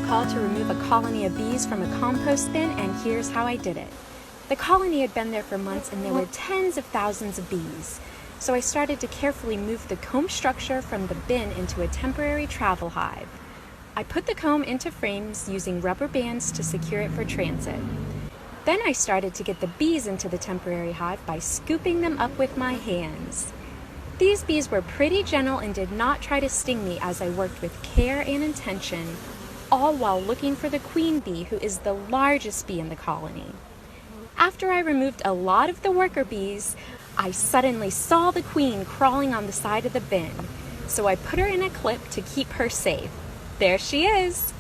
call to remove a colony of bees from a compost bin, and here's how I did it. The colony had been there for months and there were tens of thousands of bees. So I started to carefully move the comb structure from the bin into a temporary travel hive. I put the comb into frames using rubber bands to secure it for transit. Then I started to get the bees into the temporary hive by scooping them up with my hands. These bees were pretty gentle and did not try to sting me as I worked with care and intention, all while looking for the queen bee, who is the largest bee in the colony. After I removed a lot of the worker bees, I suddenly saw the queen crawling on the side of the bin, so I put her in a clip to keep her safe. There she is!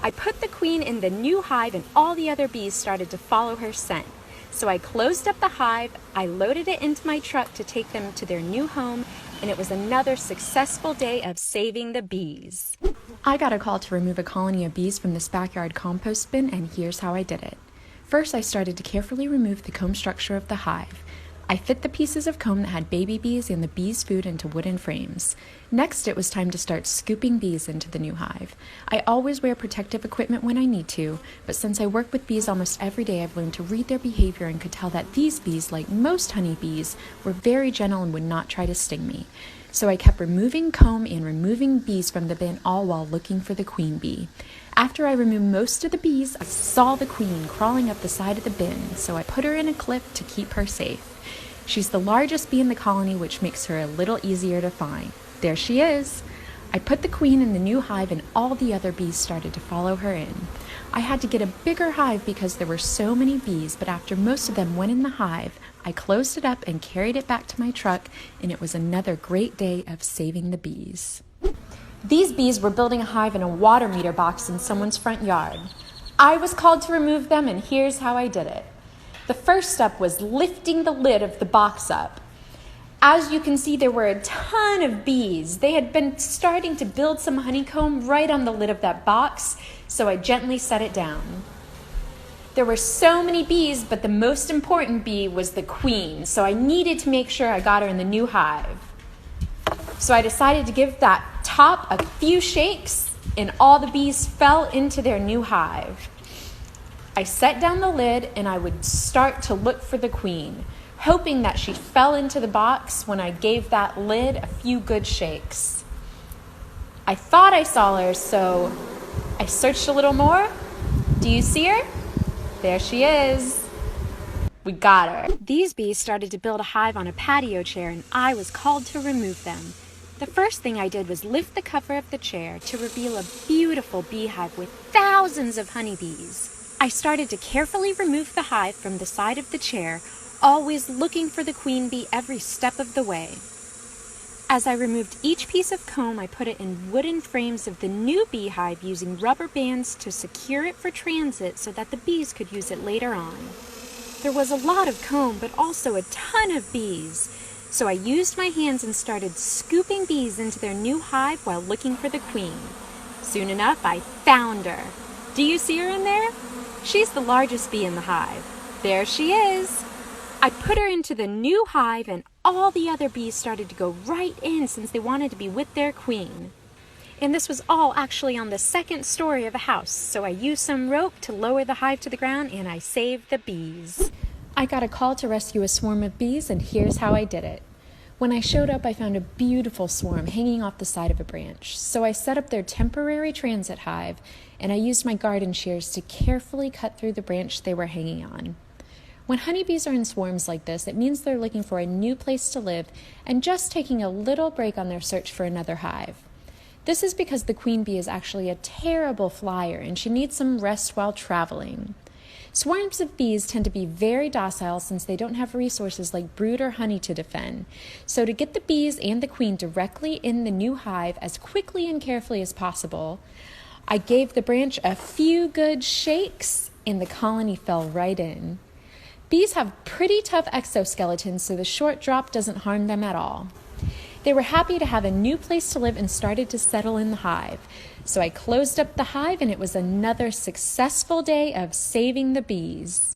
I put the queen in the new hive and all the other bees started to follow her scent. So I closed up the hive, I loaded it into my truck to take them to their new home, and it was another successful day of saving the bees. I got a call to remove a colony of bees from this backyard compost bin, and here's how I did it. First, I started to carefully remove the comb structure of the hive. I fit the pieces of comb that had baby bees and the bees' food into wooden frames. Next, it was time to start scooping bees into the new hive. I always wear protective equipment when I need to, but since I work with bees almost every day, I've learned to read their behavior and could tell that these bees, like most honeybees, were very gentle and would not try to sting me. So I kept removing comb and removing bees from the bin, all while looking for the queen bee. After I removed most of the bees, I saw the queen crawling up the side of the bin, so I put her in a clip to keep her safe. She's the largest bee in the colony, which makes her a little easier to find. There she is! I put the queen in the new hive and all the other bees started to follow her in. I had to get a bigger hive because there were so many bees, but after most of them went in the hive, I closed it up and carried it back to my truck, and it was another great day of saving the bees. These bees were building a hive in a water meter box in someone's front yard. I was called to remove them, and here's how I did it. The first step was lifting the lid of the box up. As you can see, there were a ton of bees. They had been starting to build some honeycomb right on the lid of that box, so I gently set it down. There were so many bees, but the most important bee was the queen, so I needed to make sure I got her in the new hive. So I decided to give that top a few shakes, and all the bees fell into their new hive. I set down the lid and I would start to look for the queen, hoping that she fell into the box when I gave that lid a few good shakes. I thought I saw her, so I searched a little more. Do you see her? There she is. We got her. These bees started to build a hive on a patio chair, and I was called to remove them. The first thing I did was lift the cover of the chair to reveal a beautiful beehive with thousands of honeybees. I started to carefully remove the hive from the side of the chair, always looking for the queen bee every step of the way. As I removed each piece of comb, I put it in wooden frames of the new beehive using rubber bands to secure it for transit so that the bees could use it later on. There was a lot of comb, but also a ton of bees, so I used my hands and started scooping bees into their new hive while looking for the queen. Soon enough, I found her. Do you see her in there? She's the largest bee in the hive. There she is. I put her into the new hive and all the other bees started to go right in since they wanted to be with their queen. And this was all actually on the second story of a house, so I used some rope to lower the hive to the ground and I saved the bees. I got a call to rescue a swarm of bees, and here's how I did it. When I showed up, I found a beautiful swarm hanging off the side of a branch, so I set up their temporary transit hive, and I used my garden shears to carefully cut through the branch they were hanging on. When honeybees are in swarms like this, it means they're looking for a new place to live and just taking a little break on their search for another hive. This is because the queen bee is actually a terrible flyer, and she needs some rest while traveling. Swarms of bees tend to be very docile since they don't have resources like brood or honey to defend. So to get the bees and the queen directly in the new hive as quickly and carefully as possible, I gave the branch a few good shakes and the colony fell right in. Bees have pretty tough exoskeletons, so the short drop doesn't harm them at all. They were happy to have a new place to live and started to settle in the hive. So I closed up the hive, and it was another successful day of saving the bees.